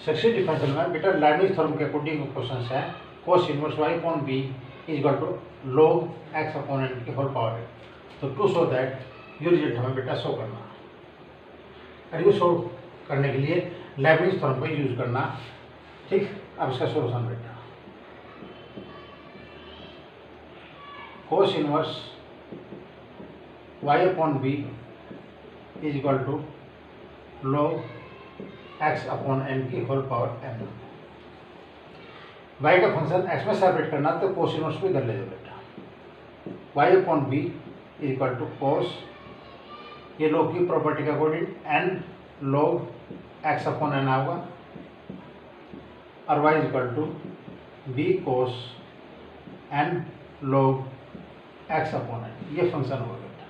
Successive differential में बेटा Leibniz theorem के अकॉर्डिंग क्वेश्चन है cos inverse y upon b is equal to log x upon n की whole power है। तो टू शो दैट ये रिजल्ट हमें बेटा शो करना है। और ये शो करने के लिए लाइबनिज थ्योरम का यूज करना। ठीक, अब इसका सोल्यूशन बेटा cos inverse y upon b is equal to log x upon n की होल पावर n। y का फंक्शन x में सेपरेट करना तो cos इनवर्स को इधर ले जाओ बेटा। y upon b is equal to cos, ये log की प्रॉपर्टी के according n log x upon n आएगा और y is equal to b cos n log x upon n। ये फंक्शन होगा बेटा।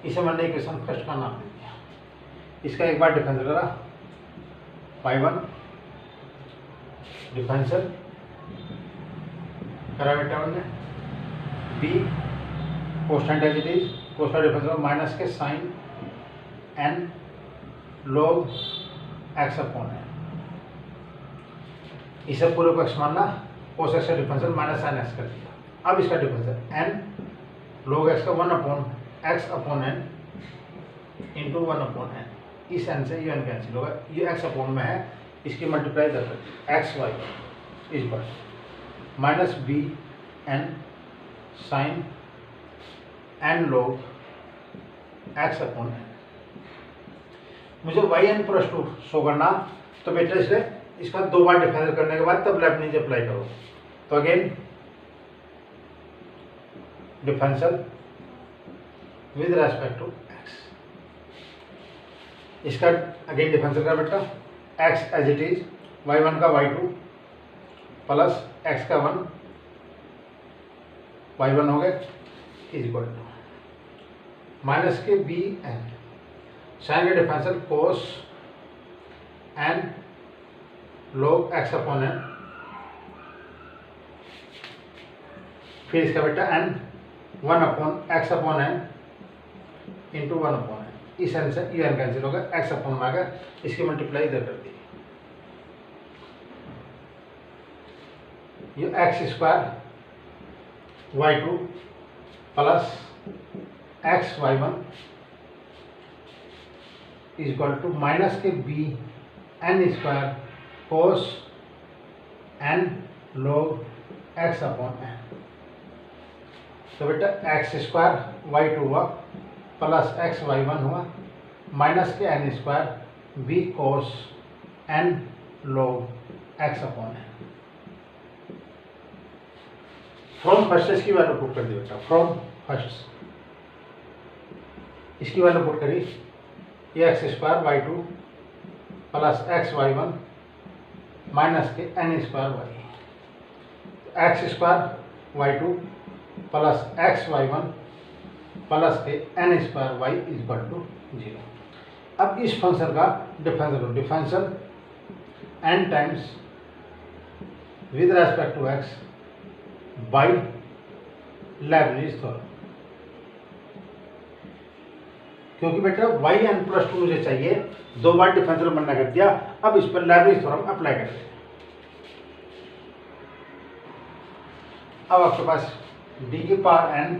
इसे मैंने इक्वेशन फर्स्ट का नाम दे दिया। इसका एक बार डिफरेंशियल करा y1 डिफरेंशियल करा बेटा हमने b constant as it is, constant differential minus के sine n log x upon n। इसे पूरे को x मानना, cos x का डिफरेंशियल माइनस sin x कर दिया। अब इसका डिफरेंशियल n log x का 1 upon x upon n into 1 upon n। इस n से ये n कैंसिल होगा, ये x अपॉन में है, इसकी मल्टीप्लाई कर सकते एक्स वाई इस बार minus B N sine N log X upon N. मुझे Y N plus two show करना, तो बेटा इसे इसका दो बार डिफरेंशियल करने के बाद तब लेबनिज अप्लाई करो। तो again differential with respect to x, इसका अगेन डिफरेंशियल कर बेटा x as it is y1 का y2 प्लस x का 1 y1 हो गया इज इक्वल टू माइनस के बी एन साइन का differential cos n log x upon n, फिर इसका बेटा n 1 upon x upon n into 1 upon n। इस n से ये n कैंसिल होगा, x अपॉन में आ गया, इसकी मल्टीप्लाई इधर कर दी। ये x square y2 plus x y1 is equal to minus के B N square cos n log x upon n। तो बेटा एक्स स्क्वायर y2 हुआ प्लस एक्स y1 हुआ माइनस के n square b cos n log x upon n। From first इसकी value put कर दी बेटा, फ्रॉम फर्स्ट इसकी वैल्यू पुट करी, ये x square y2 plus x y1 minus के n square y। X square y2 plus x y1 plus के n square y is equal to 0। अब इस फंक्शन का differential, differential n times with respect to x by Leibniz theorem, क्योंकि बेटा y n plus two मुझे चाहिए, दो बार डिफरेंशियल बनना कर दिया। अब इस पर लेबनिज थ्योरम अप्लाई करते हैं। अब आपके पास d की power n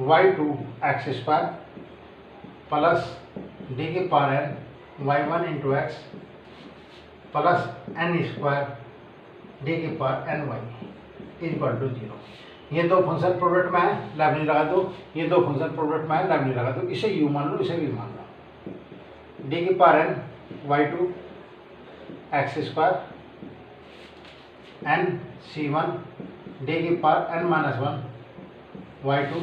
y2 x square plus d की power n y1 into x plus n square d की power n y is equal to 0। ये दो फंक्शन प्रोडक्ट में है, लेबनिज लगा दो, ये दो फंक्शन प्रोडक्ट में है, लेबनिज लगा दो। इसे u मान लो, इसे v मान लो। d की power n y2 x square n c1 d की power n minus 1 y2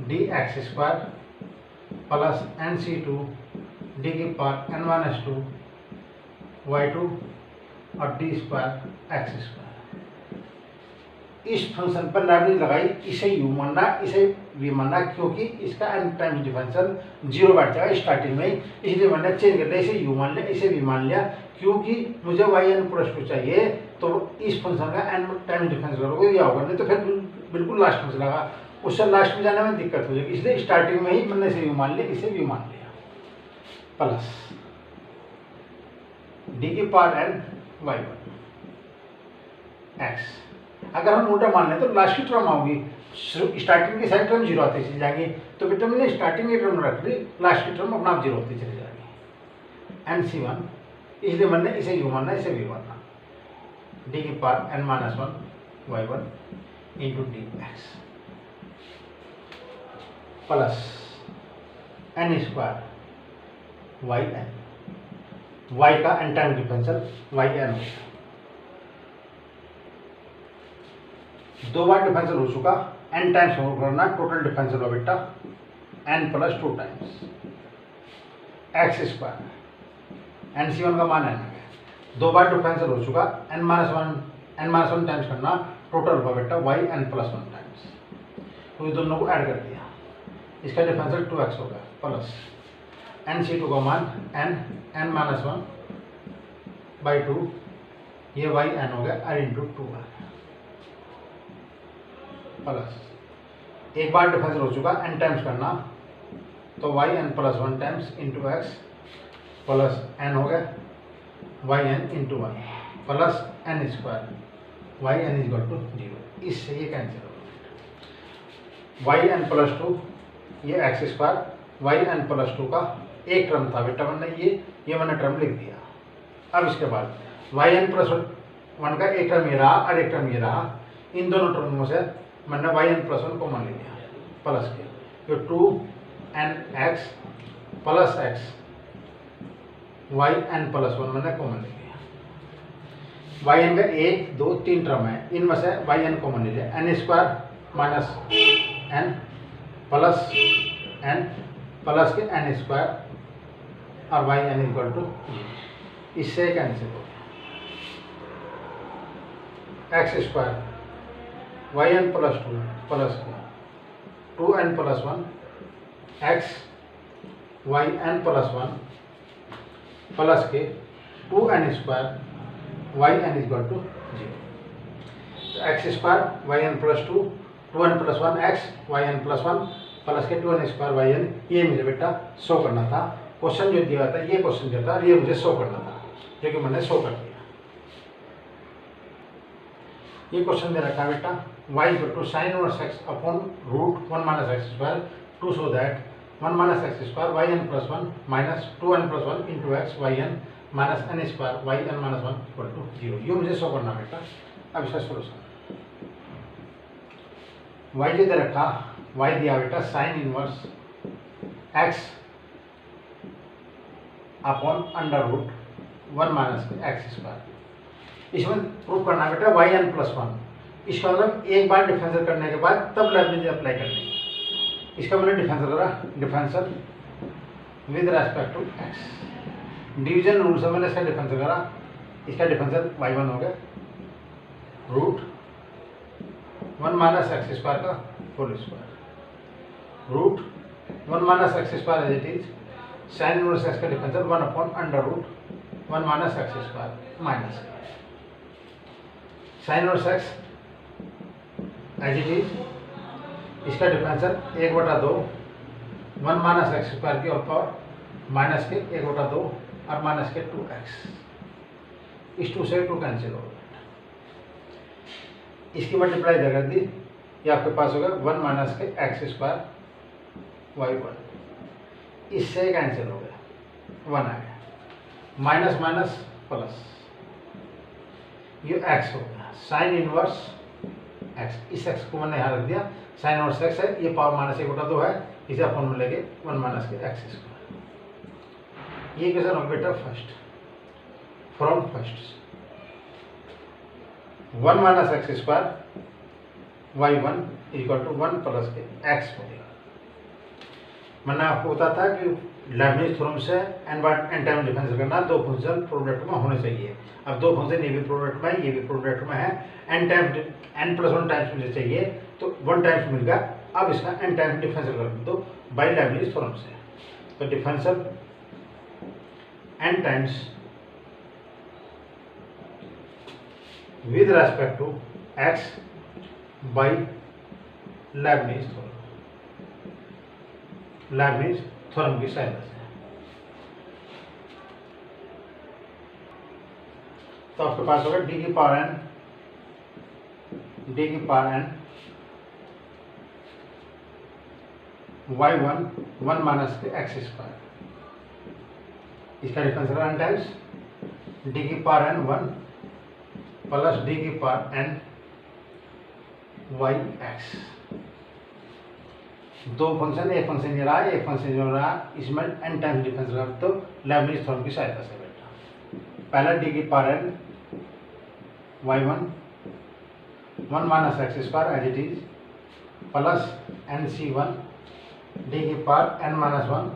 d x square plus n c2 d की पावर n माइनस 2 y2 और d स्क्वायर एक्स स्क्वायर। इस फंक्शन पर Lebanese लगाई, इसे u मानना, इसे v मानना, क्योंकि इसका n टाइम्स डिफरेंशियल 0 बैठ जाएगा स्टार्टिंग में ही, इसलिए मैंने चेंज कर दिया, इसे u मान लिया, इसे v मान लिया। क्योंकि मुझे yn प्लस 2 चाहिए, तो इस फंक्शन का n टाइम्स डिफरेंशियल करोगे या होगा, नहीं तो फिर बिल्कुल लास्ट में चलेगा, उससे लास्ट में जाने में दिक्कत हो जाएगी। इसलिए स्टार्टिंग में ही मैंने इसे u मान लिया, इसे v मान लिया। प्लस डी की power n y one x. अगर हम उल्टा मान लें तो लास्ट की टर्म होगी, स्टार्टिंग की सारी टर्म जीरो आती चली जाएंगी, तो बेटा मैंने स्टार्टिंग की टर्म रख ली, लास्ट की टर्म अपना आप जीरो होती चली जाएगी। एन सी वन, इसलिए मैंने इसे यू मानना, इसे वी मानना। डी की power N minus one Y one into D X plus N square Y N, Y का N time differential Y N हो गया, दो बार डिफरेंशियल हो चुका, एन टाइम्स हो करना, टोटल डिफरेंशियल हो बेटा n plus two times x square, n c one का मान एन है, दो बार डिफरेंशियल हो चुका, एन माइनस वन टाइम्स करना, टोटल होगा बेटा y N plus one times, तो ये दोनों को ऐड कर दिया, इसका डिफरेंशियल टू एक्स हो गया प्लस एन सी टू का मान n minus one by two, ये वाई एन हो गया आर इंटू टू है प्लस एक बार डिफरेंशियल हो चुका, एन टाइम्स करना, तो y N plus one times into x plus n हो गया y n into one plus N square Y n is equal to zero, इससे ये कैंसिल होगा। वाई एन प्लस टू, ये x square, Y N plus two का एक term था बेटा, मैंने ये मैंने टर्म लिख दिया। अब इसके बाद वाई एन प्लस वन का एक टर्म ये रहा और एक टर्म ये रहा, इन दोनों टर्मों से मैंने y N plus one common ले लिया प्लस के, तो two n x plus x Y N plus one मैंने कॉमन ले लिया। वाई एन का एक दो तीन टर्म है, इनमें से वाई एन कॉमन ले लिया, N square minus N plus के एन स्क्वायर और वाई एन इक्वल टू, इससे कैंसिल हो गया। X square Y N plus two plus two N plus one X Y N plus one plus के two N square Y N equal to zero. X square Y N plus two N plus one X Y N plus one plus के two N square Y N, ये मुझे बेटा show करना था। Question जो दिया था ये क्वेश्चन जो था ये मुझे शो करना था, जो कि मैंने शो कर दिया। ये क्वेश्चन दे रखा है बेटा y equal to sine inverse x upon root one minus x square to show that one minus x square Y N plus one minus two N plus one into x Y n minus n square Y n minus one equal to zero, ये मुझे show करना बेटा। अब इसका solution y जो दे रखा, y दिया बेटा sine inverse x upon under root one minus x square, इसमें प्रूव करना बेटा वाई एन प्लस वन, इसका मतलब एक बार डिफरेंशियल करने के बाद तब लेबनीज अप्लाई करनी। इसका मैंने डिफरेंशियल करा, differential with respect to x, division rule से मैंने इसका डिफरेंशियल करा, इसका डिफरेंशियल वाई वन हो गया root one minus x square का whole square root one minus x square as it is sine inverse X का differential one upon under root one minus x square minus sine inverse X as it is, इसका differential एक बटा दो one minus x square की और power minus के एक बटा दो और माइनस के टू एक्स, इस टू से टू कैंसिल हो गया, इसकी मल्टीप्लाई इधर कर दी, ये आपके पास होगा वन माइनस के एक्स स्क्वायर वाई वन, इससे कैंसिल हो गया, वन आ गया, माइनस माइनस प्लस, ये एक्स हो गया साइन इनवर्स एक्स, इस एक्स को मैंने यहाँ रख दिया, साइन इनवर्स एक्स है, ये पावर माइनस एक बटा दो है, इसे अपन में लेके वन माइनस के एक्स स्क्वायर। ये क्वेश्चन हो बेटा first, from first one minus x square y one equal to one plus के एक्स हो गया। मैंने आपको बताया था कि लेबनीज थ्योरम से एन टाइम डिफरेंस करना, दो फंक्शन प्रोडक्ट में होने चाहिए। अब दो फंक्शन ये भी प्रोडक्ट में है, ये भी प्रोडक्ट में है, एन प्लस वन टाइम्स मुझे चाहिए तो वन टाइम्स मिल गया। अब इसका एन टाइम्स डिफरेंशियल कर दो बाई लेबनीज थ्योरम से, तो differential n times with respect to x by Leibniz theorem की सहायता से। तो आपके पास होगा डी की पावर n y1 1 माइनस के एक्स स्क्वायर, इसका डिफरेंस होगा n टाइम्स डी की पावर n 1 प्लस डी की पावर n वाई एक्स। दो फंक्शन, एक फंक्शन ये रहा, एक फंक्शन जो रहा, इसमें n टाइम्स डिफरेंस रहा। तो लेबनिज थ्योरम की सहायता से बेटा पहला डी की power n y1 1 minus x square as it is plus nc1 D की power n minus 1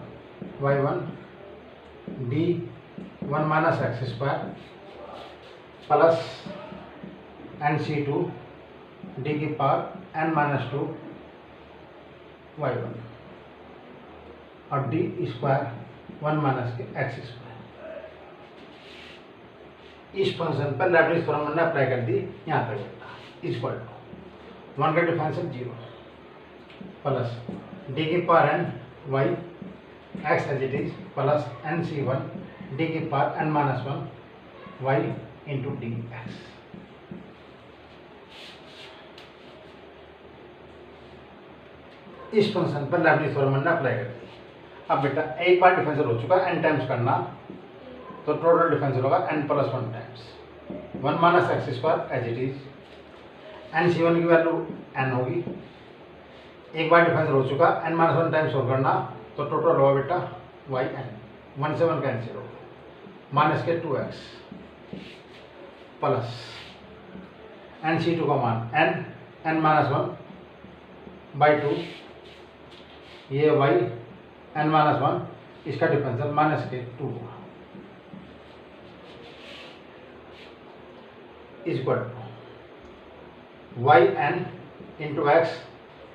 y1 D 1 minus x square plus nc2 D की पावर n माइनस 2 y1 और डी स्क्वायर 1 माइनस के x square. इस function पर Leibniz theorem हमने apply कर दी यहाँ तक बेटा इक्वल टू 1 का डिफरेंस है 0 प्लस डी की power n y X as it is plus nc1 D की power n minus 1 y into D X. इस फंक्शन पर लेबनिज थ्योरम हमने अप्लाई कर दी। अब बेटा एक बार डिफरेंशियल हो चुका n टाइम्स करना, तो टोटल डिफरेंशियल होगा n plus 1 times 1 minus x square as it is nc1 की वैल्यू n होगी। एक बार डिफरेंशियल हो चुका n माइनस 1 टाइम्स और करना, तो टोटल होगा बेटा yn 1 से 1 कैंसिल होगा माइनस के 2x प्लस nc2 का मान n माइनस 1 बाई 2 ये y n माइनस 1 इसका डिफरेंशियल माइनस के 2 होगा equal to y n into x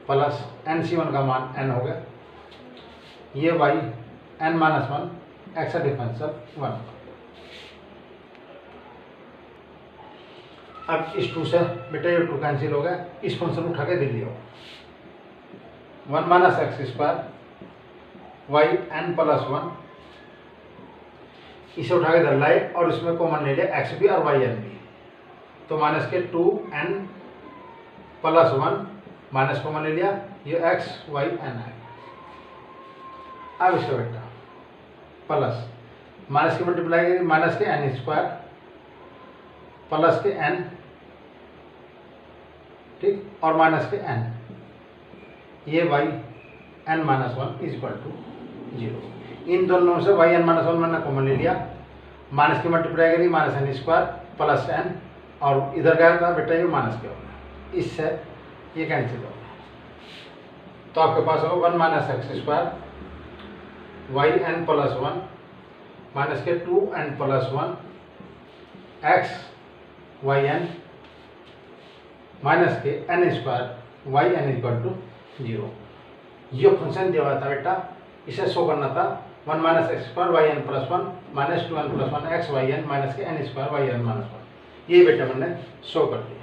plus nc1 का मान n हो गया, ये y n माइनस 1 एक्स का डिफरेंशियल 1। अब इस 2 से बेटा ये 2 कैंसिल हो गया, इस फंक्शन उठा के दे लिया 1 minus x square y n plus 1 इसे उठा के धर लाए और इसमें कॉमन ले लिया x भी और y n भी, तो माइनस के 2n प्लस 1 माइनस कॉमन ले लिया, ये x y n है। अब इसका बेटा प्लस माइनस की मल्टीप्लाई करेंगे माइनस के n स्क्वायर प्लस के n, ठीक, और माइनस के n, ये y n minus 1 is equal to 0। इन दोनों से y n माइनस 1 मैंने कॉमन ले लिया, माइनस की मल्टीप्लाई करी minus n square plus n, और इधर गया था बेटा ये माइनस के हो गया, इससे ये कैंसिल हो गया। तो आपके पास होगा 1 minus x square y n plus 1 minus के 2n plus 1 x y n minus के n square y n equal to 0। ये फंक्शन दिया हुआ था बेटा, इसे शो करना था 1 minus x square y n plus 1 minus 2n plus 1 x y n minus के n square y n minus 1। ये बेटा मैंने शो कर दिया।